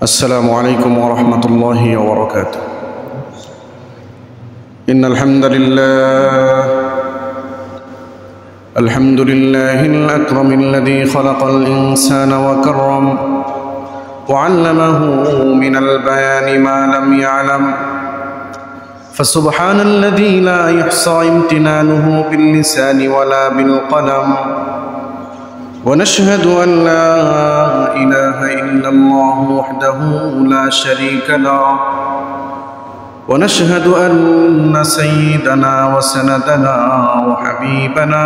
السلام عليكم ورحمة الله وبركاته. إن الحمد لله الأكرم الذي خلق الإنسان وكرم وعلمه من البيان ما لم يعلم، فسبحان الذي لا يحصى امتنانه باللسان ولا بالقلم، ونشهد أن لا إله إلا الله وحده لا شريك له، ونشهد أن سيدنا وسندنا وحبيبنا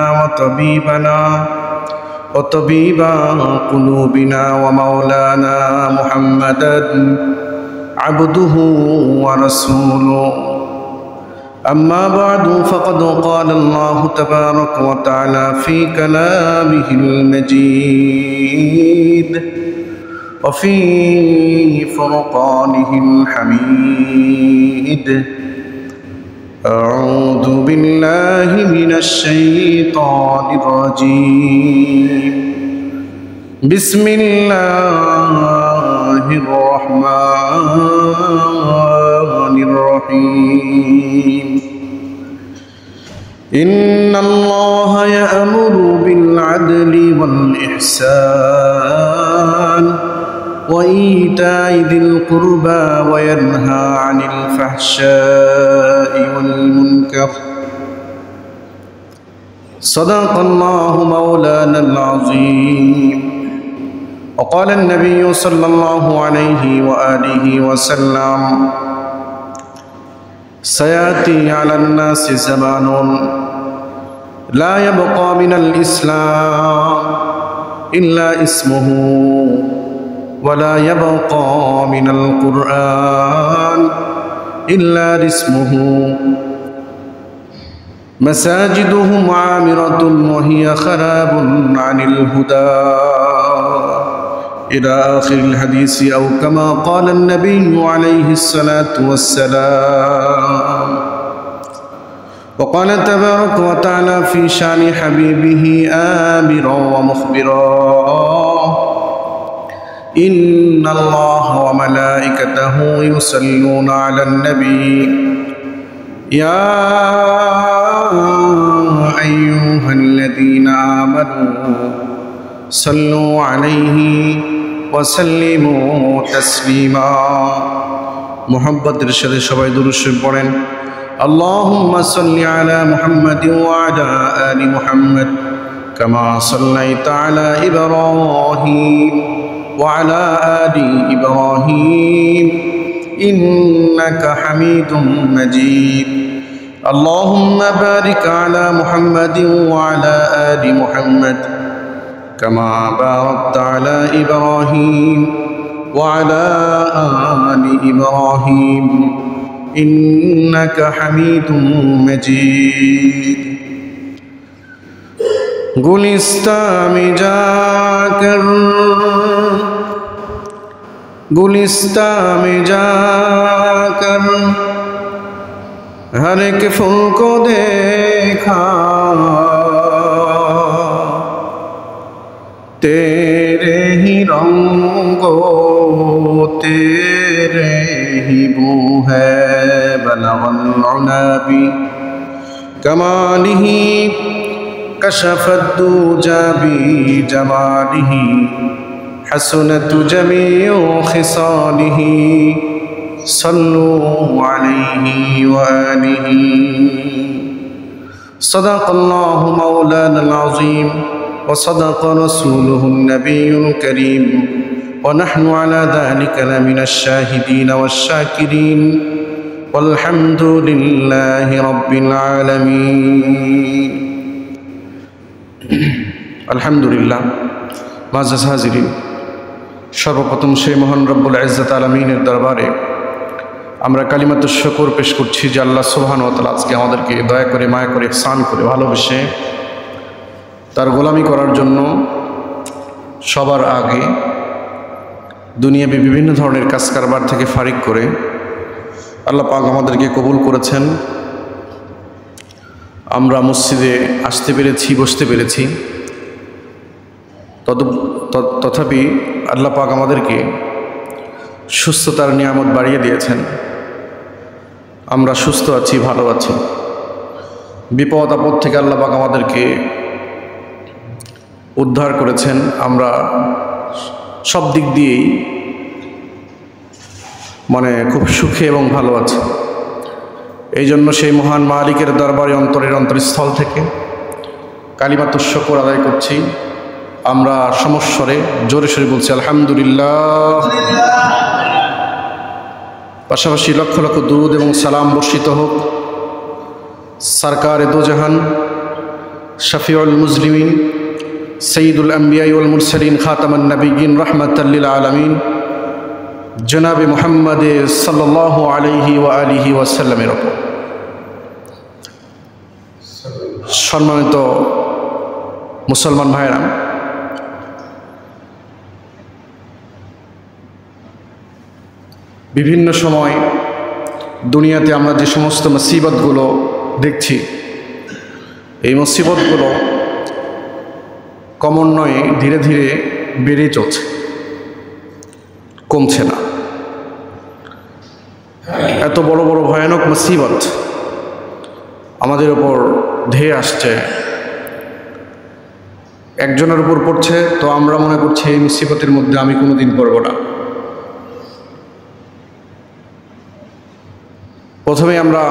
وطبيب قلوبنا ومولانا محمدا عبده ورسوله. أما بعد، فقد قال الله تبارك وتعالى في كلامه المجيد وفي فرقانه الحميد: أعوذ بالله من الشيطان الرجيم، بسم الله الرحمن الرحيم. إن الله يأمر بالعدل والإحسان وإيتاء ذي القربى وينهى عن الفحشاء والمنكر. صدق الله مولانا العظيم. وقال النبي صلى الله عليه وآله وسلم: سيأتي على الناس زمان لا يبقى من الإسلام إلا اسمه، ولا يبقى من القرآن إلا رسمه، مساجدهم عامرة وهي خراب عن الهدى، إلى آخر الحديث، أو كما قال النبي عليه الصلاة والسلام. وقال تبارك وتعالى في شان حبيبه آمرا ومخبرا: إن الله وملائكته يصلون على النبي يا أيها الذين آمنوا صلوا عليه وسلموا تسليما। মুহাব্বতের সাথে সবাই দুরূদ শরীফ পড়েন: আল্লাহুম্মা সাল্লি আলা মুহাম্মাদিন ওয়া আলা আলি মুহাম্মাদ কামা সাল্লাইতা আলা ইব্রাহিম ওয়া আলা আলি ইব্রাহিম ইন্নাকা হামিদুম মাজিদ। আল্লাহুম্মা বারিক আলা মুহাম্মাদিন ওয়া আলা আলি মুহাম্মাদ كما باركت على إبراهيم وعلى آل إبراهيم إنك حميد مجيد। गुलिस्तान में जाकर हर एक फूल को देखा, तेरे ही रंगो तेरे ही बू है, बलगल उला भी कमालिही कशफत दूजा भी जमालिही हसनत जमीउ खिसालिही सल्लु अलैहि व आलिही। सदक़ल्लाहु मौलाना अज़ीम وصدق رسوله النبي الكريم ونحن على ذلك لمن الشاهدين والشاكرين والحمد لله رب العالمين। আলহামদুলিল্লাহ। মুআজ্জাজ হাজিরিন, সর্বপ্রথম সেই মহান রব্বুল ইজ্জত আলামিনের দরবারে আমরা কালিমাতুশ শুকর পেশ করছি যে আল্লাহ সুবহানাহু ওয়া তাআলা আজকে আমাদেরকে দয়া করে, মায়া করে, ইহসান করে, ভালোবেসে তার গোলামি করার জন্য সবার আগে দুনিয়াবি বিভিন্ন ধরনের কাজ কারবার থেকে ফারিক করে আল্লাহ পাক আমাদেরকে কবুল করেছেন। আমরা মসজিদে আসতে পেরেছি, বসতে পেরেছি। তথাপি আল্লাহ পাক আমাদেরকে সুস্থতার নিয়ামত বাড়িয়ে দিয়েছেন। আমরা সুস্থ আছি, ভালো আছি। বিপদ আপদ থেকে আল্লাহ পাক আমাদেরকে উদ্ধার করেছেন। আমরা সব দিক দিয়েই খুব সুখে এবং ভালো আছি। এই জন্য সেই মহান মালিকের দরবারে অন্তরের অন্তরস্থল থেকে কালিমাতুশ শুকর আদায় করছি। আমরা সমস্বরে জোরে সোরে বলছি আলহামদুলিল্লাহ। পাশাপাশি লক্ষ লক্ষ দুরূদ এবং সালাম বর্ষিত হোক সরকার দো জাহান, শফিউল মুজলিমিন, সৈয়দুল আম্বিয়া ওয়াল মুরসালিন, খাতামান নবিয়্যিন, রাহমাতাল লিল আলামিন জনাবে মুহাম্মদ সাল্লাল্লাহু আলাইহি ওয়া আলিহি ওয়াসাল্লামের উপর। সম্মানিত মুসলমান ভাইরা, বিভিন্ন সময় দুনিয়াতে আমরা যে সমস্ত মুসিবতগুলো দেখছি, এই মুসিবতগুলো ক্রমান্বয়ে ধীরে ধীরে বেড়েই চলছে, কমছে না। এত বড় বড় ভয়ানক মুসিবত আমাদের ওপর ধেয়ে আসছে, একজনের উপর পড়ছে তো আমরা মনে করছি এই মুসিবতের মধ্যে আমি কোনোদিন পড়ব না। প্রথমে আমরা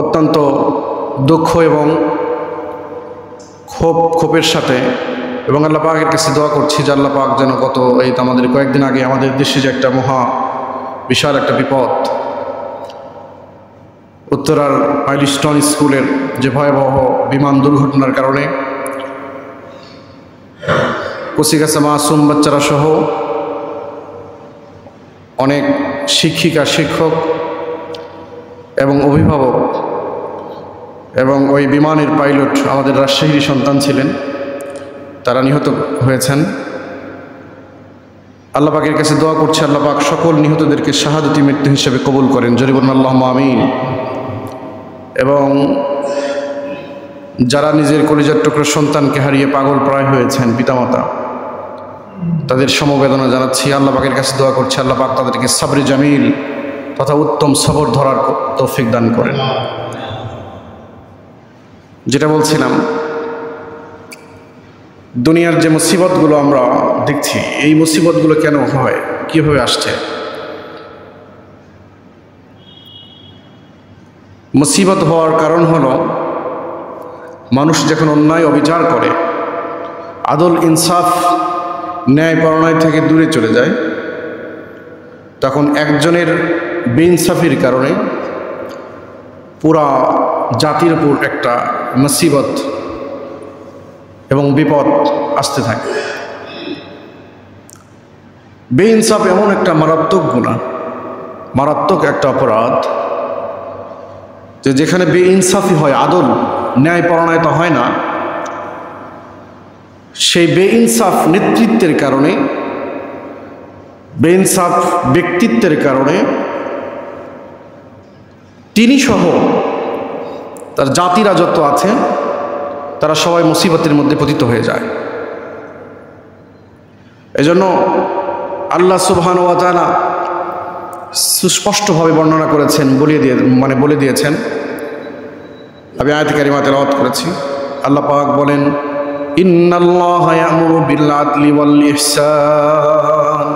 অত্যন্ত দুঃখ এবং ক্ষোভের সাথে এবং আল্লাহ পাকের কাছে দোয়া করছি যে আল্লাহ পাক যেন এই তো আমাদের কয়েকদিন আগে আমাদের দেশে যে একটা বিশাল একটা বিপদ, উত্তরার মাইলস্টোন স্কুলের যে ভয়াবহ বিমান দুর্ঘটনার কারণে কচিকাঁচা মাসুম বাচ্চারা সহ অনেক শিক্ষিকা, শিক্ষক এবং অভিভাবক এবং ওই বিমানের পাইলট আমাদের রাজশাহীর সন্তান ছিলেন, তারা নিহত হয়েছেন। আল্লাহ পাকের কাছে দোয়া করছে আল্লাহ পাক সকল নিহতদেরকে শাহাদতি মৃত্যু হিসেবে কবুল করেন, জোরে বলুন আল্লাহুম্মা আমিন। এবং যারা নিজের কলিজার টুকরো সন্তানকে হারিয়ে পাগল প্রায় হয়েছেন, পিতামাতা, তাদের সমবেদনা জানাচ্ছি। আল্লাহ পাকের কাছে দোয়া করছি আল্লাহ পাক তাদেরকে সাবরে জামিল তথা উত্তম সবর ধরার তৌফিক দান করেন। যেটা বলছিলাম, দুনিয়ার যে মুসিবতগুলো আমরা দেখছি, এই মুসিবতগুলো কেন হয়, কিভাবে আসছে? মুসিবত হওয়ার কারণ হলো মানুষ যখন অন্যায় অবিচার করে, আদল ইনসাফ ন্যায়পরায়ণ থেকে দূরে চলে যায়, তখন একজনের বেইনসাফির কারণে পুরা জাতির উপর একটা মুসিবত এবং বিপদ আসতে থাকে। বেইনসাফ এমন একটা মারাত্মক গুনাহ, মারাত্মক একটা অপরাধ, যে যেখানে বেইনসাফি হয়, আদল ন্যায়পরায়ণতা হয় না, সেই বেইনসাফ নেতৃত্বের কারণে, বেইনসাফ ব্যক্তিত্বের কারণে তিনি সহ তার জাতিরা যত আছে তারা সবাই মুসিবতের মধ্যে পতিত হয়ে যায়। এজন্য আল্লাহ সুবহানাহু ওয়া তাআলা সুস্পষ্টভাবে বর্ণনা করেছেন, বলে দিয়েছেন। আমি আয়াতে কারিমা তেলাওয়াত করেছি। আল্লাহ পাক বলেন, ইন্নাল্লাহা ইয়া'মুরু বিল আদলি ওয়াল ইহসান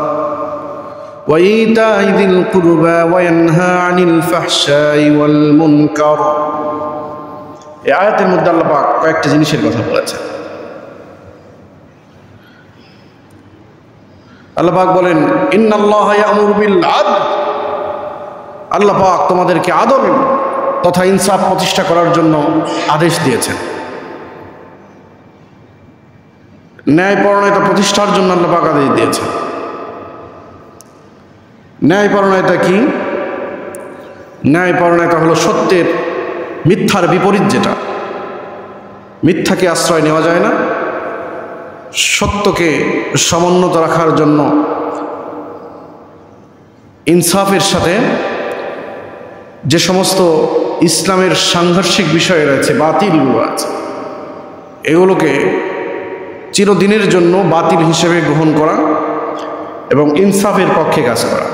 ওয়া ইতা'i যিল কুরবা ওয়া ইয়ানহা আনিল ফাহশাই ওয়াল মুনকার। এই আয়াতের মধ্যে আল্লাহ পাক কয়েকটা জিনিসের কথা বলেছেন। আল্লাহ পাক বলেন, ইন্নাল্লাহা ইয়া'মুরু বিল আদল, আল্লাহ পাক তোমাদেরকে আদল তথা ইনসাফ প্রতিষ্ঠা করার জন্য আদেশ দিয়েছেন। ন্যায়পরায়ণতা প্রতিষ্ঠার জন্য আল্লাহ পাক আদেশ দিয়েছেন। ন্যায়পরায়ণতা কি? ন্যায়পরায়ণতা হলো সত্যের মিথ্যার বিপরীত, যেটা মিথ্যাকে আশ্রয় নেওয়া যায় না, সত্যকে সমুন্নত রাখার জন্য ইনসাফের সাথে যে সমস্ত ইসলামের সাংঘর্ষিক বিষয় রয়েছে, বাতিলগুলো আছে, এগুলোকে চিরদিনের জন্য বাতিল হিসেবে গ্রহণ করা এবং ইনসাফের পক্ষে কাজ করা।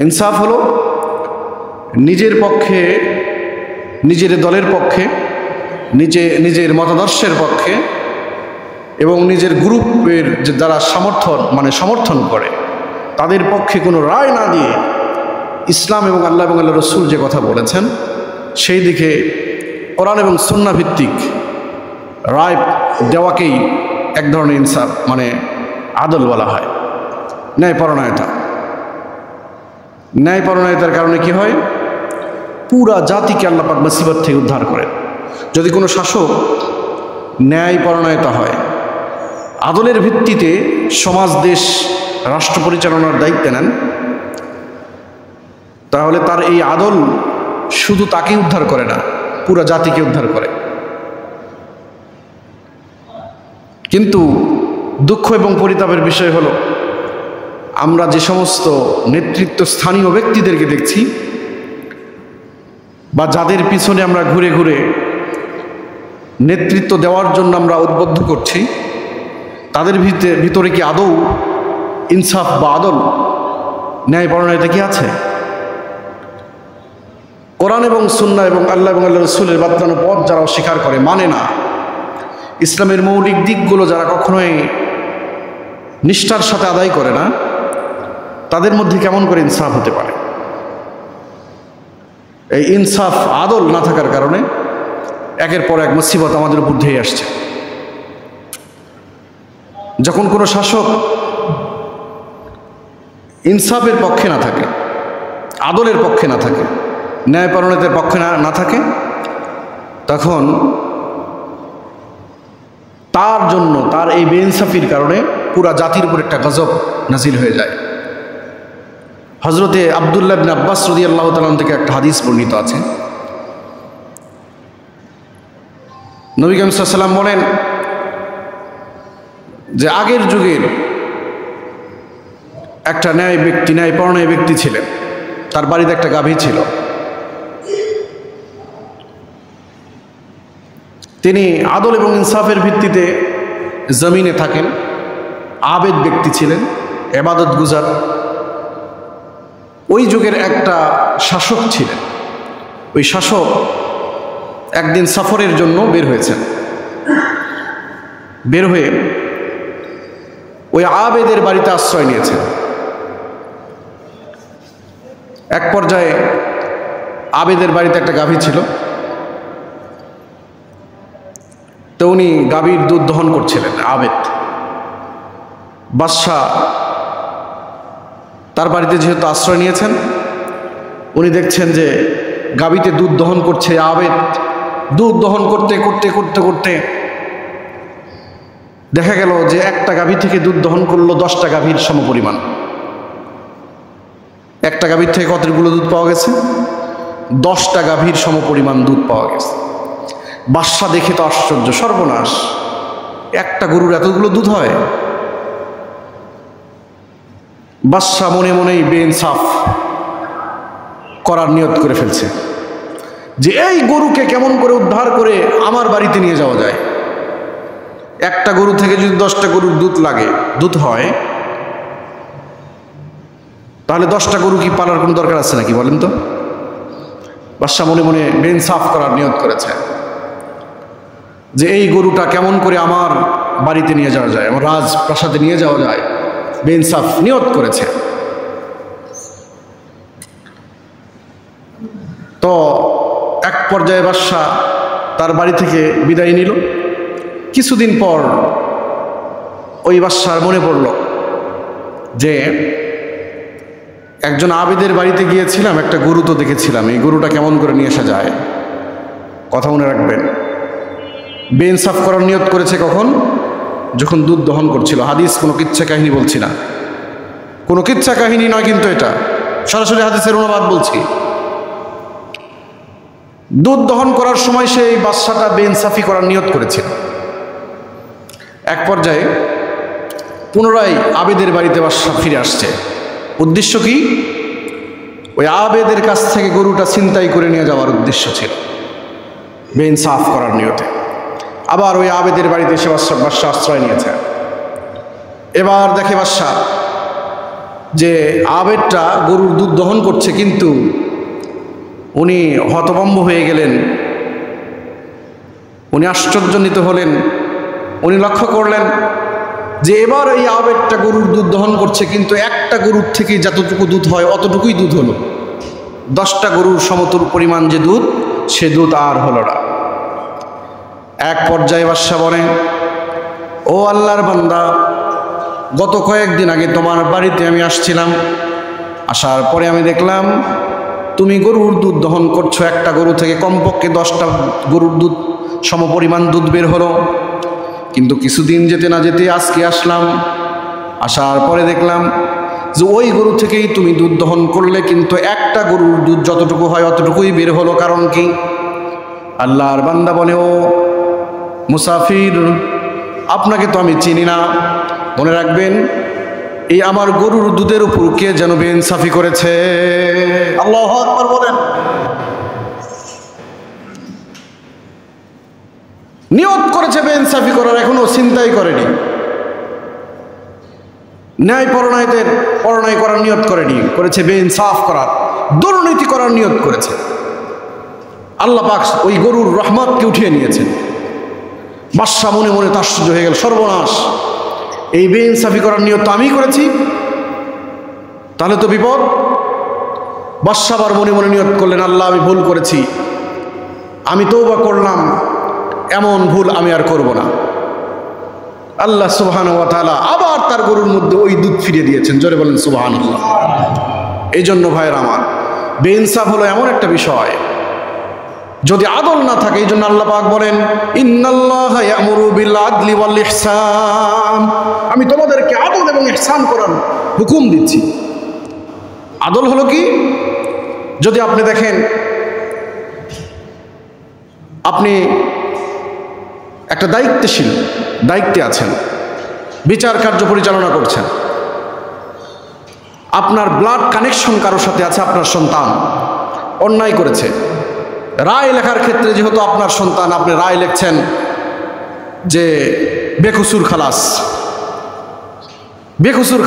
ইনসাফ হলো নিজের পক্ষে, নিজের দলের পক্ষে, নিজের মতাদর্শের পক্ষে এবং নিজের গ্রুপের যারা সমর্থন করে তাদের পক্ষে কোনো রায় না দিয়ে ইসলাম এবং আল্লাহ রসুল যে কথা বলেছেন সেই দিকে কোরআন এবং সুন্নাহ ভিত্তিক রায় দেওয়াকেই এক ধরনের ইনসাফ আদল বলা হয়। ন্যায়পরায়ণতার কারণে কি হয়? পুরা জাতিকে আল্লাহ পাক মুসিবত থেকে উদ্ধার করেন। যদি কোনো শাসক ন্যায়পরায়ণতা হয়, আদলের ভিত্তিতে সমাজ, দেশ, রাষ্ট্র পরিচালনার দায়িত্ব নেন, তাহলে তার এই আদল শুধু তাকে উদ্ধার করে না, পুরা জাতিকে উদ্ধার করে। কিন্তু দুঃখ এবং পরিতাপের বিষয় হলো আমরা যে সমস্ত স্থানীয় ব্যক্তিদেরকে দেখছি বা যাদের পিছনে আমরা ঘুরে ঘুরে নেতৃত্ব দেওয়ার জন্য আমরা উদ্বুদ্ধ করছি, তাদের ভিতরে কি আদৌ ইনসাফ বা আদল, ন্যায়পরায়ণতা কি আছে? কোরআন এবং সুন্নাহ এবং আল্লাহ রসুলের বাতলানো পথ যারা অস্বীকার করে, মানে না, ইসলামের মৌলিক দিকগুলো যারা কখনোই নিষ্ঠার সাথে আদায় করে না, তাদের মধ্যে কেমন করে ইনসাফ হতে পারে? এই ইনসাফ, আদল না থাকার কারণে একের পর এক মুসিবত আমাদের উপর ধেয়ে আসছে। যখন কোনো শাসক ইনসাফের পক্ষে না থাকে, আদলের পক্ষে না থাকে, ন্যায়পরায়ণতার পক্ষে না থাকে, তখন তার জন্য, তার এই বেইনসাফির কারণে পুরা জাতির উপর একটা গজব নাজিল হয়ে যায়। হজরতে আব্দুল্লাহ ইবনে আব্বাস রাদিয়াল্লাহু তাআলা থেকে একটা হাদিস বর্ণিত আছে। নবী করিম সাল্লাল্লাহু আলাইহি ওয়াসাল্লাম বলেন যে আগের যুগের একটা ন্যায়পরায়ণ ব্যক্তি ছিলেন, তার বাড়িতে একটা গাভী ছিল। তিনি আদল এবং ইনসাফের ভিত্তিতে জমিনে থাকেন, আবেদ ব্যক্তি ছিলেন, ইবাদত গুজার। ওই যুগের একটা শাসক ছিলেন। ওই শাসক একদিন সফরের জন্য বের হয়েছেন। বের হয়ে ওই আবেদের বাড়িতে আশ্রয় নিয়েছেন। এক পর্যায়ে আবেদের বাড়িতে একটা গাভী ছিল, তো উনি গাভীর দুধ দহন করছিলেন। আবেদ বাদশাহ তার বাড়িতে যেহেতু আশ্রয় নিয়েছেন, উনি দেখছেন যে গাভীতে দুধ দহন করছে আবেদ। দুধ দহন করতে করতে করতে করতে দেখা গেল যে একটা গাভী থেকে দুধ দহন করলো 10টা গাভীর সমপরিমাণ। একটা গাভীর থেকে কতগুলো দুধ পাওয়া গেছে? 10টা গাভীর সমপরিমাণ দুধ পাওয়া গেছে। বাদশা দেখে তো আশ্চর্য, সর্বনাশ, একটা গরুর এতগুলো দুধ হয়? বাদশা মনে মনেই বেইনসাফ করার নিয়ত করে ফেলছে যে এই গরুকে কেমন করে উদ্ধার করে আমার বাড়িতে নিয়ে যাওয়া যায়। একটা গরু থেকে যদি 10টা গরুর দুধ হয়, তাহলে 10টা গরু কি পালার কোনো দরকার আছে নাকি বলেন তো? বাদশা মনে মনে বেইনসাফ করার নিয়ত করেছে যে এই গরুটা কেমন করে আমার বাড়িতে নিয়ে যাওয়া যায়, আমার রাজপ্রাসাদে নিয়ে যাওয়া যায়। বেইনসাফ নিয়ত করেছে। তো এক পর্যায়ে বাদশা তার বাড়ি থেকে বিদায় নিল। কিছুদিন পর ওই বাদশার মনে পড়ল যে একজন আবেদের বাড়িতে গিয়েছিলাম, একটা গরু তো দেখেছিলাম, এই গরুটা কেমন করে নিয়ে আসা যায়। কথা মনে রাখবেন, বেইনসাফ করার নিয়ত করেছে কখন? যখন দুধ দহন করছিল। হাদিস কোনো কিচ্ছা কাহিনী বলছি না, কোনো কিচ্ছা কাহিনী নয়, কিন্তু এটা সরাসরি হাদিসের অনুবাদ বলছি। দুধ দহন করার সময় সেই বাদশাটা বেইনসাফি করার নিয়ত করেছিল। এক পর্যায়ে পুনরায় আবেদের বাড়িতে বাদশা ফিরে আসছে। উদ্দেশ্য কি? ওই আবেদের কাছ থেকে গরুটা ছিনতাই করে নিয়ে যাওয়ার উদ্দেশ্য ছিল, বেইনসাফ করার নিয়তে। আবার ওই আবেদের বাড়িতে এসে বাদশা আশ্রয় নিয়েছে। এবার দেখে বাদশাহ যে আবেরটা গরুর দুধ দহন করছে, কিন্তু উনি হতভম্ব হয়ে গেলেন, উনি আশ্চর্যান্বিত হলেন। উনি লক্ষ্য করলেন যে এবার এই আবেরটা গরুর দুধ দহন করছে, কিন্তু একটা গরুর থেকে যতটুকু দুধ হয় অতটুকুই দুধ হলো। 10টা গরুর সমতুল পরিমাণ যে দুধ, সে দুধ আর হলো না। এক পর্যায়ে বাদশাহ বলেন, ও আল্লাহর বান্দা, গত কয়েকদিন আগে তোমার বাড়িতে আমি আসছিলাম, আসার পরে আমি দেখলাম তুমি গরুর দুধ দহন করছো। একটা গরু থেকে কমপক্ষে 10টা গরুর দুধ সমপরিমাণ দুধ বের হলো। কিন্তু কিছুদিন যেতে না যেতে আজকে আসলাম, আসার পরে দেখলাম যে ওই গরু থেকেই তুমি দুধ দহন করলে, কিন্তু একটা গরুর দুধ যতটুকু হয় অতটুকুই বের হলো। কারণ কি? আল্লাহর বান্দা বলে, ও মুসাফির, আপনাকে তো আমি চিনি না, মনে রাখবেন এই আমার গরুর দুধের উপর কে যেন বেইনসাফি করেছে। আল্লাহু আকবার বলেন। নিয়ত করেছে বেইনসাফি করার, এখনো চিন্তাই করেনি। ন্যায় পরনাই করার নিয়ত করেনি, করেছে বেইনসাফ করার, দুর্নীতি করার নিয়ত করেছে। আল্লাহ পাক ওই গরুর রহমতকে উঠিয়ে নিয়েছেন। বাদশা মনে মনে আশ্চর্য হয়ে গেল, সর্বনাশ, এই বেইনসাফি করার নিয়ত তো আমি করেছি, তাহলে তো বিপদ। বাদশা আবার মনে মনে নিয়ত করলেন, আল্লাহ আমি ভুল করেছি, আমি তওবা করলাম, এমন ভুল আমি আর করব না। আল্লাহ সুবহানাহু ওয়া তাআলা আবার তার গরুর মধ্যে ওই দুধ ফিরিয়ে দিয়েছেন। জোরে বলেন সুবহানাল্লাহ। এই জন্য ভাইয়ের আমার, বেইনসাফ হলো এমন একটা বিষয়, যদি আদল না থাকে, এই জন্য আল্লাহ পাক বলেন, ইন্নাল্লাহা ইয়ামুরু বিল আদলি ওয়াল ইহসান, আমি তোমাদেরকে আদল এবং ইহসান করার হুকুম দিচ্ছি। আদল হলো কি? যদি আপনি দেখেন আপনি একটা দায়িত্বে আছেন, বিচার কার্য পরিচালনা করছেন, আপনার ব্লাড কানেকশন কারোর সাথে আছে, আপনার সন্তান অন্যায় করেছে, রায় লেখার ক্ষেত্রে যেহেতু আপনার সন্তান, আপনি রায় লিখছেন যে বেকসুর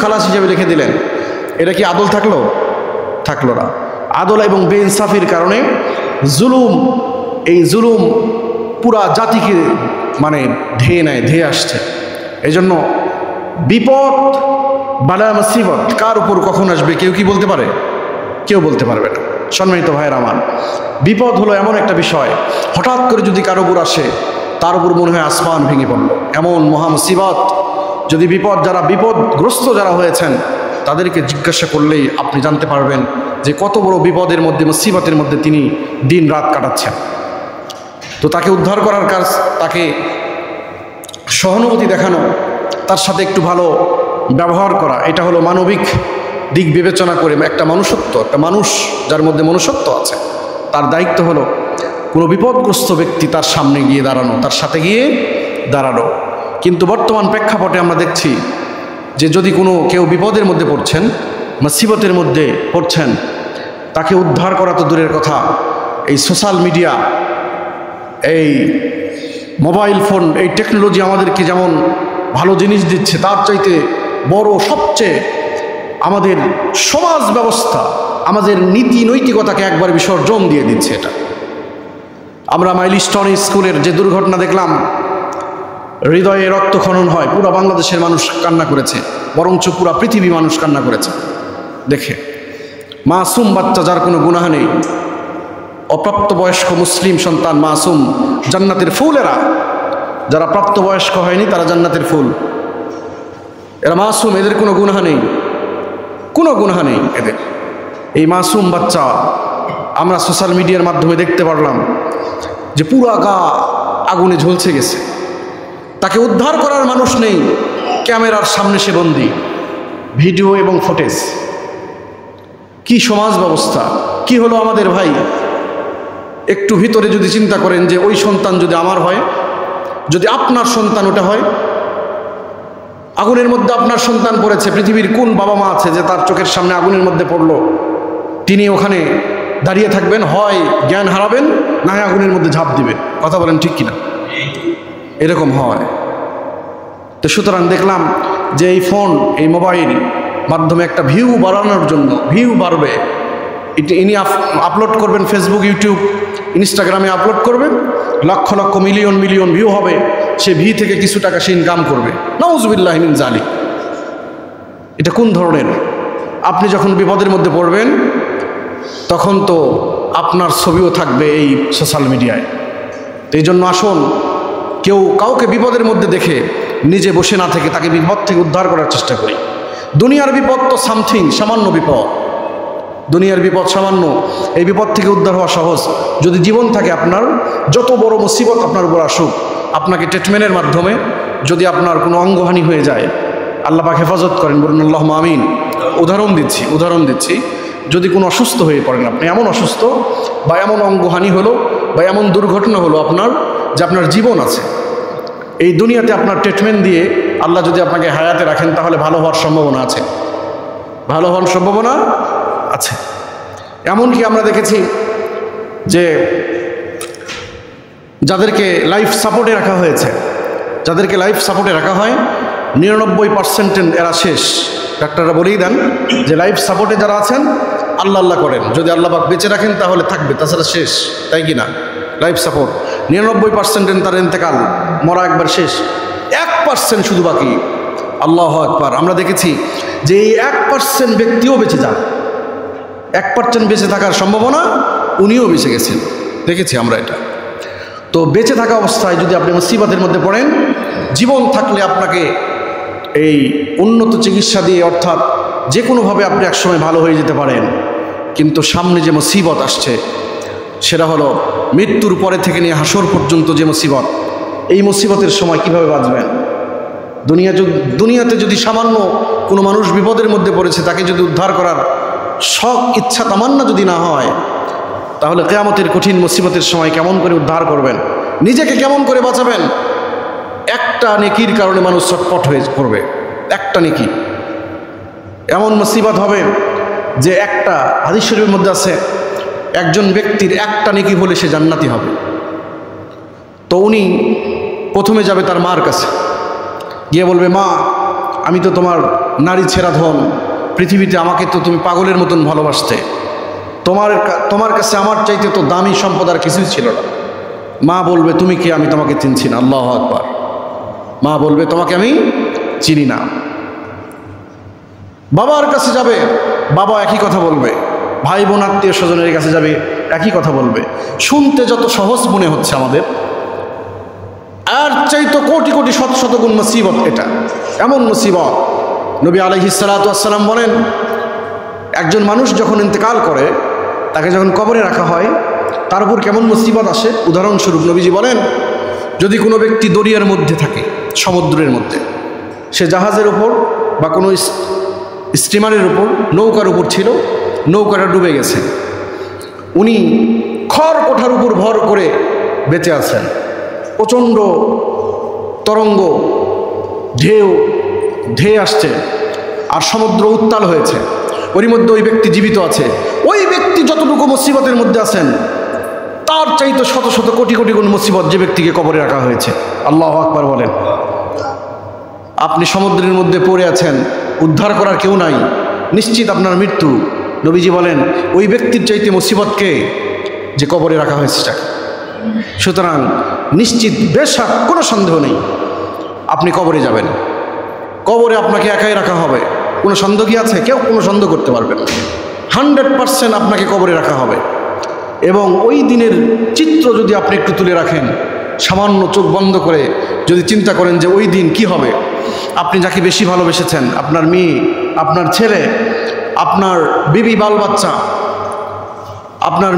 খালাস হিসেবে লিখে দিলেন, এটা কি আদল থাকলো না। আদল এবং বেইনসাফির কারণে এই জুলুম পুরা জাতিকে মানে ধেয়ে আসছে। এই জন্য বিপদ বালা মুসিবত কার উপর কখন আসবে কেউ কি বলতে পারে? কেউ বলতে পারবে না। সম্মানিত ভাইয়ের আমার, বিপদ হলো এমন একটা বিষয়, হঠাৎ করে যদি কারো উপর আসে, তার উপর মনে হয় আসমান ভেঙে পড়ল, এমন মহা মুসিবত। যদি যারা বিপদগ্রস্ত যারা হয়েছেন, তাদেরকে জিজ্ঞাসা করলেই আপনি জানতে পারবেন যে কত বড় বিপদের মধ্যে, মুসিবতের মধ্যে তিনি দিন রাত কাটাচ্ছেন। তো তাকে উদ্ধার করার কাজ, তাকে সহানুভূতি দেখানো, তার সাথে একটু ভালো ব্যবহার করা, এটা হলো মানবিক দিক বিবেচনা করে একটা মানুষ যার মধ্যে মনুষ্যত্ব আছে, তার দায়িত্ব হলো কোনো বিপদগ্রস্ত ব্যক্তি তার সামনে গিয়ে দাঁড়ানো, তার সাথে গিয়ে দাঁড়ানো। কিন্তু বর্তমান প্রেক্ষাপটে আমরা দেখছি যে যদি কেউ বিপদের মধ্যে পড়ছেন, মুসিবতের মধ্যে পড়ছেন, তাকে উদ্ধার করা তো দূরের কথা, এই সোশ্যাল মিডিয়া, এই মোবাইল ফোন, এই টেকনোলজি আমাদেরকে যেমন ভালো জিনিস দিচ্ছে, তার চাইতে বড় সবচেয়ে আমাদের সমাজ ব্যবস্থা, আমাদের নীতি নৈতিকতাকে একবার বিসর্জন দিয়ে দিচ্ছে। এটা আমরা মাইলস্টোন স্কুলের যে দুর্ঘটনা দেখলাম, হৃদয়ে রক্তক্ষরণ হয়, পুরো বাংলাদেশের মানুষ কান্না করেছে, বরঞ্চ পুরো পৃথিবী মানুষ কান্না করেছে দেখে। মাসুম বাচ্চা, যার কোনো গুনাহ নেই, অপ্রাপ্তবয়স্ক মুসলিম সন্তান মাসুম, জান্নাতের ফুলেরা, যারা প্রাপ্তবয়স্ক হয়নি তারা জান্নাতের ফুল, এরা মাসুম, এদের কোনো গুনাহ নেই, এদের। এই মাসুম বাচ্চা আমরা সোশ্যাল মিডিয়ার মাধ্যমে দেখতে পারলাম যে পুরা গা আগুনে ঝলসে গেছে, তাকে উদ্ধার করার মানুষ নেই, ক্যামেরার সামনে সে বন্দী, ভিডিও এবং ফুটেজ। কি সমাজ ব্যবস্থা, কি হলো আমাদের ভাই? একটু ভিতরে যদি চিন্তা করেন যে ওই সন্তান যদি আমার হয়, যদি আপনার সন্তান ওটা হয়, আগুনের মধ্যে আপনার সন্তান পড়েছে, পৃথিবীর কোন বাবা মা আছে যে তার চোখের সামনে আগুনের মধ্যে পড়লো, তিনি ওখানে দাঁড়িয়ে থাকবেন? হয় জ্ঞান হারাবেন, না হয় আগুনের মধ্যে ঝাঁপ দিবেন। কথা বলেন ঠিক কিনা? এরকম হয়। তো সুতরাং দেখলাম যে এই ফোন, এই মোবাইল মাধ্যমে একটা ভিউ বাড়ানোর জন্য, ভিউ বাড়বে, ইনি আপলোড করবেন ফেসবুক, ইউটিউব, ইনস্টাগ্রামে আপলোড করবেন, lakh lakh million million view হবে, সে ভি থেকে কিছু টাকা সে ইনকাম করবে। নাউযুবিল্লাহি মিন যালিক। এটা কোন ধরনের? আপনি যখন বিপদের মধ্যে পড়বেন তখন তো আপনার ছবিও থাকবে এই সোশ্যাল মিডিয়ায়। তো এই জন্য আসুন, কেউ কাউকে বিপদের মধ্যে দেখে নিজে বসে না থেকে তাকে বিপদ থেকে উদ্ধার করার চেষ্টা করি। দুনিয়ার বিপদ তো সামথিং, সামান্য বিপদ, দুনিয়ার বিপদ সামান্য, এই বিপদ থেকে উদ্ধার হওয়া সহজ। যদি জীবন থাকে আপনার, যত বড় মুসিবত আপনার উপর আসুক, আপনাকে ট্রিটমেন্টের মাধ্যমে যদি আপনার কোনো অঙ্গহানি হয়ে যায়, আল্লাহ পাক হেফাজত করেন, বলুন আল্লাহুম্মা আমিন। উদাহরণ দিচ্ছি, যদি কোনো অসুস্থ হয়ে পড়েন, আপনি এমন অসুস্থ বা এমন অঙ্গহানি হলো বা এমন দুর্ঘটনা হলো আপনার, যে আপনার জীবন আছে, এই দুনিয়াতে আপনার ট্রিটমেন্ট দিয়ে আল্লাহ যদি আপনাকে হায়াতে রাখেন, তাহলে ভালো হওয়ার সম্ভাবনা আছে, ভালো হওয়ার সম্ভাবনা আছে। এমনকি আমরা দেখেছি যে যাদেরকে লাইফ সাপোর্টে রাখা হয়েছে, যাদেরকে লাইফ সাপোর্টে রাখা হয়, 99% এরা শেষ। ডাক্তাররা বলেই দেন যে লাইফ সাপোর্টে যারা আছেন আল্লাহ আল্লাহ করেন, যদি আল্লাহ পাক বেঁচে রাখেন তাহলে থাকবে, তাছাড়া শেষ, তাই কি না? লাইফ সাপোর্ট 99% তার ইন্তেকাল, মরা একবার শেষ, 1% শুধু বাকি। আল্লাহু আকবার। আমরা দেখেছি যে এই 1% ব্যক্তিও বেঁচে যান, 1% বেঁচে থাকার সম্ভাবনা, উনিও বেঁচে গেছেন, দেখেছি আমরা এটা। তো বেঁচে থাকা অবস্থায় যদি আপনি মুসিবতের মধ্যে পড়েন, জীবন থাকলে আপনাকে এই উন্নত চিকিৎসা দিয়ে, অর্থাৎ যে কোনোভাবে আপনি একসময় ভালো হয়ে যেতে পারেন। কিন্তু সামনে যে মুসিবত আসছে, সেটা হলো মৃত্যুর পরে থেকে নিয়ে হাসর পর্যন্ত যে মুসিবত, এই মুসিবতের সময় কিভাবে বাঁচবেন? দুনিয়াতে যদি সামান্য কোনো মানুষ বিপদের মধ্যে পড়েছে, তাকে যদি উদ্ধার করার শখ, ইচ্ছা, তামান্না যদি না হয়, তাহলে কিয়ামতের কঠিন মুসিবতের সময় কেমন করে উদ্ধার করবেন? নিজেকে কেমন করে বাঁচাবেন? একটা নেকির কারণে মানুষ ছটফট হয়ে পড়বে, একটা নেকি। এমন মুসিবত হবে যে একটা হাদিস শরীফের মধ্যে আছে, একজন ব্যক্তির একটা নেকি হলে সে জান্নাতি হবে। তো উনি প্রথমে যাবে তার মার কাছে, গিয়ে বলবে, মা, আমি তো তোমার নারী ছেঁড়া ধন, পৃথিবীতে আমাকে তো তুমি পাগলের মতন ভালোবাসতে, তোমার কাছে আমার চাইতে তো দামি সম্পদ আর কিছুই ছিল না। মা বলবে, তুমি কে? আমি তোমাকে চিনছি না। আল্লাহু আকবার। মা বলবে, তোমাকে আমি চিনি না। বাবার কাছে যাবে, বাবা একই কথা বলবে। ভাই বোন আত্মীয় স্বজনের কাছে যাবে, একই কথা বলবে। শুনতে যত সহজ মনে হচ্ছে আমাদের, আর চাইতো কোটি কোটি শত শত গুণ মুসিবত এটা। এমন মুসিবত, নবী আলাইহিস সালাতু ওয়াস সালাম বলেন, একজন মানুষ যখন ইন্তেকাল করে, তাকে যখন কবরে রাখা হয়, তার উপর কেমন মুসিবত আসে। উদাহরণস্বরূপ নবীজি বলেন, যদি কোনো ব্যক্তি দরিয়ার মধ্যে থাকে, সমুদ্রের মধ্যে, সে জাহাজের উপর বা কোনো স্টিমারের উপর, নৌকার উপর ছিল, নৌকাটা ডুবে গেছে, উনি খড় কোঠার উপর ভর করে বেঁচে আছেন, প্রচণ্ড তরঙ্গ, ঢেউ আসছে, আর সমুদ্র উত্তাল হয়েছে, ওর মধ্যে ওই ব্যক্তি জীবিত আছে। ওই ব্যক্তি যতটুকু মুসিবতের মধ্যে আছেন, তার চাইতে শত শত কোটি কোটি গুণ মুসিবত যে ব্যক্তিকে কবরে রাখা হয়েছে। আল্লাহু আকবার বলেন। আপনি সমুদ্রের মধ্যে পড়ে আছেন, উদ্ধার করার কেউ নাই, নিশ্চিত আপনার মৃত্যু। নবীজি বলেন, ওই ব্যক্তির চাইতে মুসিবতকে যে কবরে রাখা হয়েছে তাকে। সুতরাং নিশ্চিত, বেশক, কোনো সন্দেহ নেই, আপনি কবরে যাবেন। কবরে আপনাকে একাই রাখা হবে, কোনো সন্দেহ কি আছে? কেউ কোনো সন্দেহ করতে পারবেন না। 100% আপনাকে কবরে রাখা হবে। এবং ওই দিনের চিত্র যদি আপনি একটু তুলে রাখেন, সামান্য চোখ বন্ধ করে যদি চিন্তা করেন যে ওই দিন কি হবে, আপনি যাকে বেশি ভালোবেসেছেন, আপনার মেয়ে, আপনার ছেলে, আপনার বিবি, বাল বাচ্চা, আপনার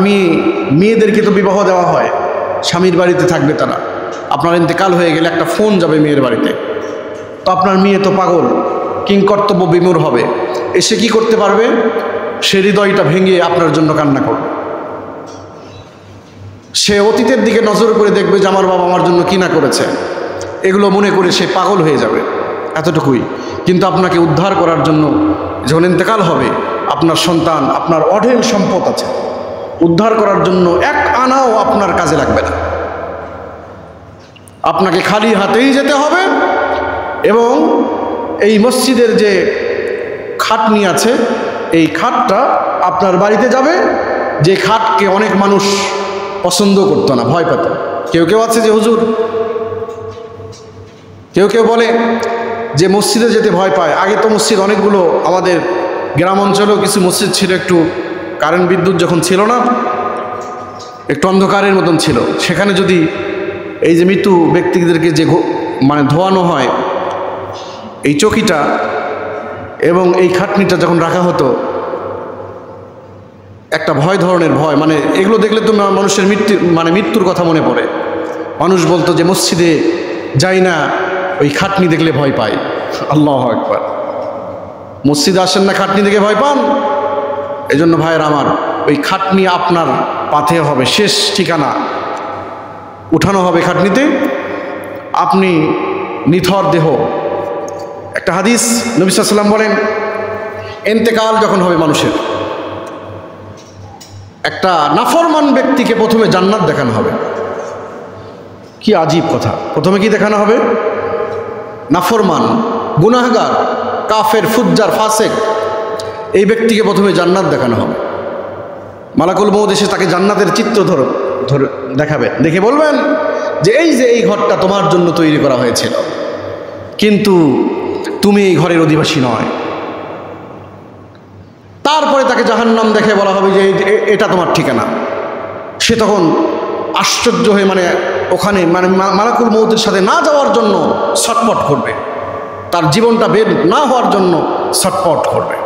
মেয়েদেরকে তো বিবাহ দেওয়া হয়, স্বামীর বাড়িতে থাকবে তারা। আপনার ইন্তেকাল হয়ে গেলে একটা ফোন যাবে মেয়ের বাড়িতে, তো আপনার মেয়ে তো পাগল, কিংকর্তব্য বিমূঢ় হবে, এসে কি করতে পারবে? সে হৃদয়টা ভেঙে আপনার জন্য কান্না করবে। সে অতীতের দিকে নজর করে দেখবে যে আমার বাবা আমার জন্য কি না করেছে, এগুলো মনে করে সে পাগল হয়ে যাবে, এতটুকুই। কিন্তু আপনাকে উদ্ধার করার জন্য যখন ইন্তেকাল হবে, আপনার সন্তান, আপনার অঢেল সম্পদ আছে, উদ্ধার করার জন্য এক আনাও আপনার কাজে লাগবে না। আপনাকে খালি হাতেই যেতে হবে এবং এই মসজিদের যে খাটনি আছে, এই খাটটা আপনার বাড়িতে যাবে, যে খাটকে অনেক মানুষ পছন্দ করতো না, ভয় পেত। কেউ কেউ আছে যে হুজুর, কেউ কেউ বলে যে মসজিদে যেতে ভয় পায়। আগে তো মসজিদ অনেকগুলো, আমাদের গ্রাম অঞ্চলেও কিছু মসজিদ ছিল, একটু কারেন্ট বিদ্যুৎ যখন ছিল না, একটু অন্ধকারের মতন ছিল, সেখানে যদি এই যে মৃত্যু ব্যক্তিদেরকে যে মানে ধোয়ানো হয়, এই চকিটা এবং এই খাটনিটা যখন রাখা হতো, একটা ভয় ধরনের ভয়, মানে এগুলো দেখলে তো মানুষের মৃত্যুর কথা মনে পড়ে। মানুষ বলতো যে মসজিদে যাই না, ওই খাটনি দেখলে ভয় পাই। আল্লাহু আকবার। মসজিদে আসেন না, খাটনি দেখে ভয় পান। এই জন্য ভাইয়ের আমার, ওই খাটনি আপনার পাথে হবে, শেষ ঠিকানা উঠানো হবে খাটনিতে, আপনি নিথর দেহ। একটা হাদিস, নবী সাল্লাল্লাহু আলাইহি ওয়াসাল্লাম বলেন, ইন্তেকাল যখন হবে মানুষের, একটা নাফরমান ব্যক্তিকে প্রথমে জান্নাত দেখানো হবে। কি আজীব কথা! প্রথমে কি দেখানো হবে? নাফরমান, গুনাহগার, কাফের, ফুজ্জার, ফাসেক, এই ব্যক্তিকে প্রথমে জান্নাত দেখানো হবে। মালাকুল মউত এসে তাকে জান্নাতের চিত্র ধরে দেখাবে, দেখে বলবেন যে এই ঘরটা তোমার জন্য তৈরি করা হয়েছিল, কিন্তু তুমি এই ঘরের অধিবাসী নয়। তারপরে তাকে জাহান্নাম দেখে বলা হবে যে এটা তোমার ঠিকানা। সে তখন আশ্চর্য হয়ে, মানে ওখানে মালাকুল মউতের সাথে না যাওয়ার জন্য ছটফট করবে, তার জীবনটা বের না হওয়ার জন্য ছটফট করবে।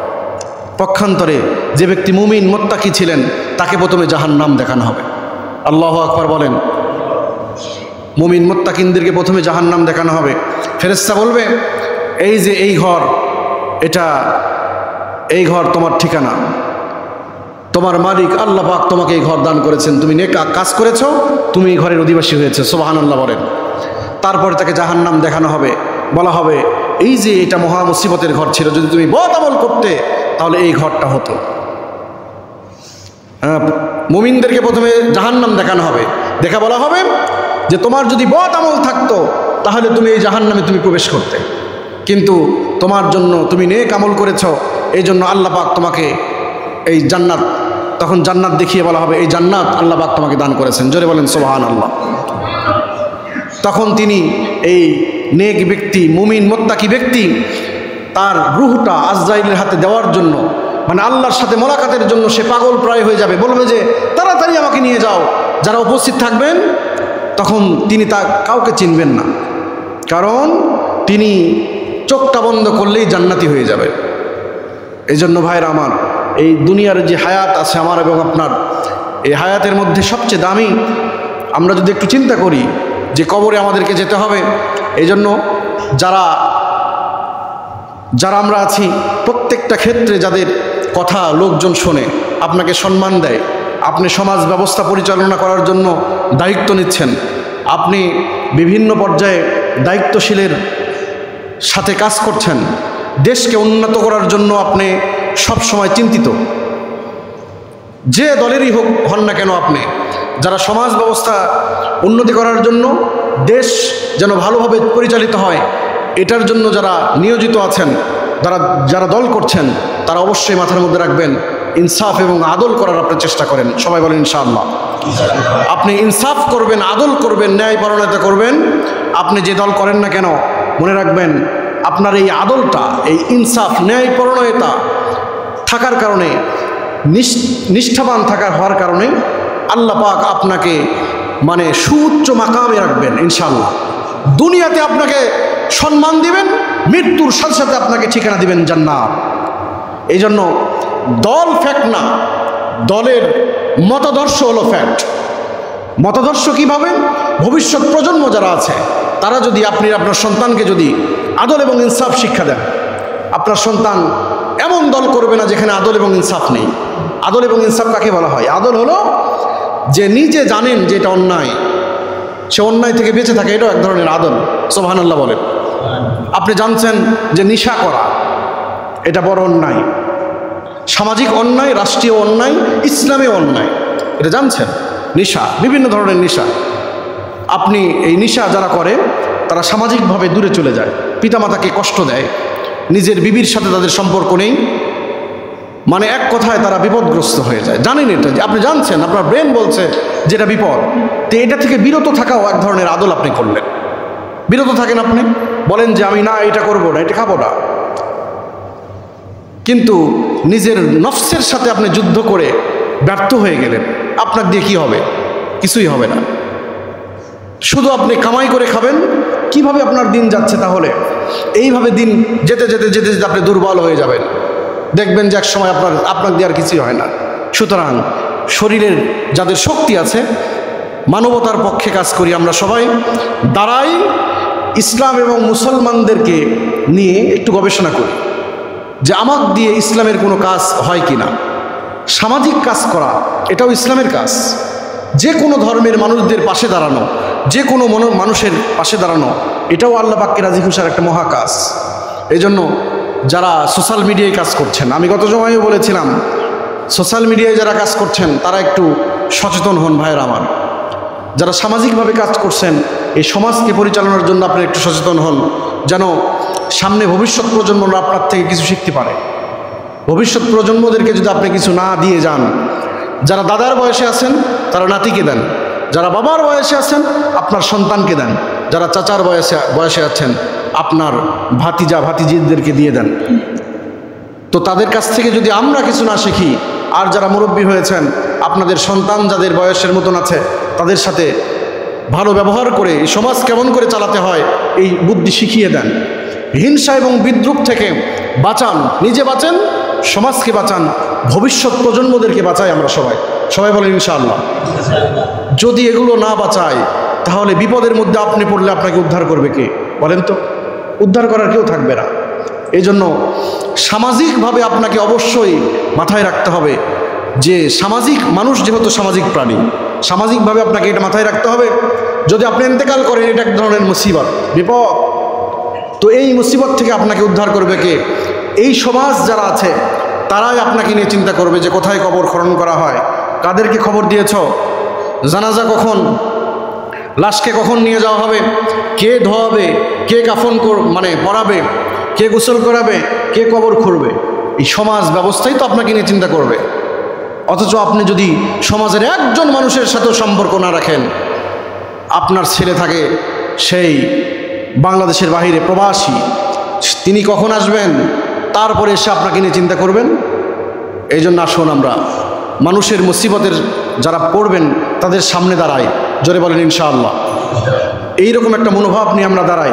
পক্ষান্তরে যে ব্যক্তি মুমিন মুত্তাকি ছিলেন, তাকে প্রথমে জাহান্নাম দেখানো হবে। আল্লাহু আকবার বলেন। মুমিন মুত্তাকিনদেরকে প্রথমে জাহান্নাম দেখানো হবে। ফেরেশতা বলবে, এই যে এই ঘর, এই ঘর তোমার ঠিকানা, তোমার মালিক আল্লাহ পাক তোমাকে এই ঘর দান করেছেন, তুমি নেক কাজ করেছো, তুমি এই ঘরের অধিবাসী হয়েছে। সুবহানাল্লাহ বলেন। তারপরে তাকে জাহান্নাম দেখানো হবে, বলা হবে এই যে এটা মহা মুসিবতের ঘর ছিল, যদি তুমি বদ আমল করতে তাহলে এই ঘরটা হতো। মুমিনদেরকে প্রথমে জাহান্নাম দেখানো হবে, দেখা বলা হবে যে তোমার যদি বদ আমল থাকতো তাহলে তুমি এই জাহান্নামে তুমি প্রবেশ করতে, কিন্তু তোমার জন্য তুমি নেক আমল করেছ, এই জন্য আল্লাহ পাক তোমাকে এই জান্নাত, তখন জান্নাত দেখিয়ে বলা হবে এই জান্নাত আল্লাহ পাক তোমাকে দান করেছেন। জোরে বলেন সুবহানাল্লাহ। তখন তিনি এই নেক ব্যক্তি, মুমিন মুত্তাকি ব্যক্তি, তার রূহটা আজরাইলের হাতে দেওয়ার জন্য, মানে আল্লাহর সাথে মোলাকাতের জন্য সে পাগল প্রায় হয়ে যাবে, বলবে যে তাড়াতাড়ি আমাকে নিয়ে যাও। যারা উপস্থিত থাকবেন তখন তিনি তা কাউকে চিনবেন না, কারণ তিনি চোখটা বন্ধ করলেই জান্নাতি হয়ে যাবে। এই জন্য ভাইরা আমার, এই দুনিয়ার যে হায়াত আছে আমার এবং আপনার, এই হায়াতের মধ্যে সবচেয়ে দামি, আমরা যদি একটু চিন্তা করি যে কবরে আমাদেরকে যেতে হবে, এই জন্য যারা আমরা আছি, প্রত্যেকটা ক্ষেত্রে যাদের কথা লোকজন শোনে, আপনাকে সম্মান দেয়, আপনি সমাজ ব্যবস্থা পরিচালনা করার জন্য দায়িত্ব নিচ্ছেন, আপনি বিভিন্ন পর্যায়ে দায়িত্বশীলের সাথে কাজ করছেন, দেশকে উন্নত করার জন্য আপনি সব সময় চিন্তিত, যে দলেরই হন না কেন আপনি, যারা সমাজ ব্যবস্থা উন্নতি করার জন্য, দেশ যেন ভালোভাবে পরিচালিত হয়, এটার জন্য যারা নিয়োজিত আছেন, যারা দল করছেন, তারা অবশ্যই মাথার মধ্যে রাখবেন ইনসাফ এবং আদল করার আপনি চেষ্টা করেন। সবাই বলেন ইনশাআল্লাহ। আপনি ইনসাফ করবেন, আদল করবেন, ন্যায় পরায়ণতা করবেন। আপনি যে দল করেন না কেন, মনে রাখবেন আপনার এই আদলটা, এই ইনসাফ, ন্যায় পরায়ণতা থাকার কারণে, নিষ্ঠাবান হওয়ার কারণে আল্লাহ পাক আপনাকে মানে সুউচ্চ মাকামে রাখবেন ইনশাআল্লাহ। দুনিয়াতে আপনাকে সম্মান দিবেন, মৃত্যুর সাথে সাথে আপনাকে ঠিকানা দিবেন জান্নাত। এই জন্য দল ফ্যাক্ট না, দলের মতাদর্শ হলো ফ্যাক্ট। মতাদর্শ কীভাবে? ভবিষ্যৎ প্রজন্ম যারা আছে, তারা যদি আপনার সন্তানকে যদি আদল এবং ইনসাফ শিক্ষা দেন, আপনার সন্তান এমন দল করবে না যেখানে আদল এবং ইনসাফ নেই। আদল এবং ইনসাফ কাকে বলা হয়? আদল হলো যে নিজে জানেন যে এটা অন্যায়, সে অন্যায় থেকে বেঁচে থাকে, এটাও এক ধরনের আদল। সুবহানাল্লাহ বলেন। আপনি জানছেন যে নেশা করা এটা বড় অন্যায়, সামাজিক অন্যায়, রাষ্ট্রীয় অন্যায়, ইসলামে অন্যায়, এটা জানছেন। নেশা, বিভিন্ন ধরনের নেশা, আপনি এই নেশা যারা করে তারা সামাজিকভাবে দূরে চলে যায়, পিতামাতাকে কষ্ট দেয়, নিজের বিবির সাথে তাদের সম্পর্ক নেই, মানে এক কথায় তারা বিপদগ্রস্ত হয়ে যায়। জানেন এটা, যে আপনি জানছেন, আপনার ব্রেন বলছে যেটা বিপদ, তো এটা থেকে বিরত থাকাও এক ধরনের আদল আপনি করলেন। বিরত থাকেন, আপনি বলেন যে আমি না এটা করবো না, এটা খাবো না, কিন্তু নিজের নফসের সাথে আপনি যুদ্ধ করে ব্যর্থ হয়ে গেলেন। আপনার দিয়ে কি হবে? কিছুই হবে না। শুধু আপনি কামাই করে খাবেন। কিভাবে আপনার দিন যাচ্ছে তাহলে? এইভাবে দিন যেতে যেতে যেতে যেতে আপনি দুর্বল হয়ে যাবেন। দেখবেন যে এক সময় আপনার দিয়ে আর কিছুই হয় না। সুতরাং শরীরের যাদের শক্তি আছে, মানবতার পক্ষে কাজ করি আমরা সবাই, দাঁড়াই ইসলাম এবং মুসলমানদেরকে নিয়ে একটু গবেষণা করি যে আমার দিয়ে ইসলামের কোনো কাজ হয় কি না। সামাজিক কাজ করা এটাও ইসলামের কাজ। যে কোনো ধর্মের মানুষদের পাশে দাঁড়ানো, যে কোনো মানুষের পাশে দাঁড়ানো, এটাও আল্লাহ পাককে রাজি খুশির একটা মহা কাজ। এই জন্য যারা সোশ্যাল মিডিয়ায় কাজ করছেন, আমি গত সময়ও বলেছিলাম, সোশ্যাল মিডিয়ায় যারা কাজ করছেন তারা একটু সচেতন হন ভাইয়েরা আমার। যারা সামাজিকভাবে কাজ করছেন, এই সমাজকে পরিচালনার জন্য আপনি একটু সচেতন হন, যেন সামনে ভবিষ্যৎ প্রজন্মরা আপনার থেকে কিছু শিখতে পারে। ভবিষ্যৎ প্রজন্মদেরকে যদি আপনি কিছু না দিয়ে যান, যারা দাদার বয়সে আছেন তারা নাতিকে দেন, যারা বাবার বয়সে আছেন আপনার সন্তানকে দেন, যারা চাচার বয়সে আছেন আপনার ভাতিজা ভাতিজিদেরকে দিয়ে দেন। তো তাদের কাছ থেকে যদি আমরা কিছু না শিখি, আর যারা মুরব্বী হয়েছেন আপনাদের সন্তান যাদের বয়সের মতন আছে তাদের সাথে ভালো ব্যবহার করে এই সমাজ কেমন করে চালাতে হয় এই বুদ্ধি শিখিয়ে দেন। হিংসা এবং বিদ্রুপ থেকে বাঁচান, নিজে বাঁচেন, সমাজকে বাঁচান, ভবিষ্যৎ প্রজন্মদেরকে বাঁচাই আমরা সবাই বলেন ইনশাআল্লাহ। যদি এগুলো না বাঁচায় তাহলে বিপদের মধ্যে আপনি পড়লে আপনাকে উদ্ধার করবে কে? বলেন তো, উদ্ধার করার কেউ থাকবে না। এই জন্য সামাজিকভাবে আপনাকে অবশ্যই মাথায় রাখতে হবে যে মানুষ যেহেতু সামাজিক প্রাণী, সামাজিকভাবে আপনাকে এটা মাথায় রাখতে হবে। যদি আপনি ইন্তেকাল করেন এটা এক ধরনের মুসিবত, বিপদ। তো এই মুসিবত থেকে আপনাকে উদ্ধার করবে কে? এই সমাজ যারা আছে তারাই আপনাকে নিয়ে চিন্তা করবে যে কোথায় কবর খনন করা হয়, কাদেরকে খবর দিয়েছ, জানাজা কখন, লাশকে কখন নিয়ে যাওয়া হবে, কে ধোয়াবে, কে কাফন পরাবে, কে গোসল করাবে, কে কবর খুঁড়বে। এই সমাজ ব্যবস্থাই তো আপনাকে নিয়ে চিন্তা করবে। অথচ আপনি যদি সমাজের একজন মানুষের সাথেও সম্পর্ক না রাখেন, আপনার ছেলে থাকে সেই বাংলাদেশের বাহিরে প্রবাসী, তিনি কখন আসবেন তারপরে এসে আপনাকে নিয়ে চিন্তা করবেন। এই জন্য আসুন আমরা মানুষের মুসিবতের যারা পড়বেন তাদের সামনে দাঁড়াই, জোরে বলেন ইনশাআল্লাহ। এইরকম একটা মনোভাব নিয়ে আমরা দাঁড়াই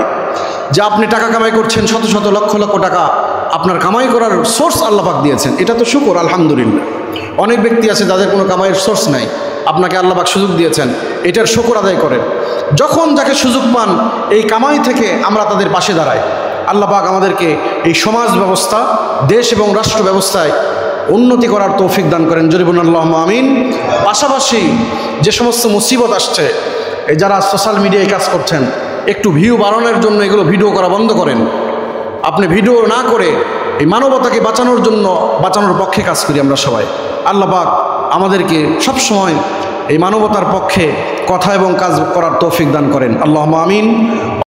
যে আপনি টাকা কামাই করছেন, শত শত লক্ষ লক্ষ টাকা আপনার কামাই করার সোর্স আল্লাহ পাক দিয়েছেন, এটা তো শুকর আলহামদুলিল্লাহ। অনেক ব্যক্তি আছে যাদের কোনো কামাইয়ের সোর্স নাই, আপনাকে আল্লাহ পাক সুযোগ দিয়েছেন, এটার শুকর আদায় করেন। যখন যাকে সুযোগ পান এই কামাই থেকে আমরা তাদের পাশে দাঁড়াই। আল্লাহ পাক আমাদেরকে এই সমাজ ব্যবস্থা, দেশ এবং রাষ্ট্র ব্যবস্থায় উন্নতি করার তৌফিক দান করেন, জোরে বলুন আল্লাহুম্মা আমিন। পাশাপাশি যে সমস্ত মুসিবত আসছে, এই যারা সোশ্যাল মিডিয়ায় কাজ করছেন, একটু ভিউ বাড়ানোর জন্য এগুলো ভিডিও করা বন্ধ করেন। আপনি ভিডিও না করে এই মানবতাকে বাঁচানোর পক্ষে কাজ করি আমরা সবাই। আল্লাহ পাক আমাদেরকে সবসময় এই মানবতার পক্ষে কথা এবং কাজ করার তৌফিক দান করেন, আল্লাহুম্মা আমিন।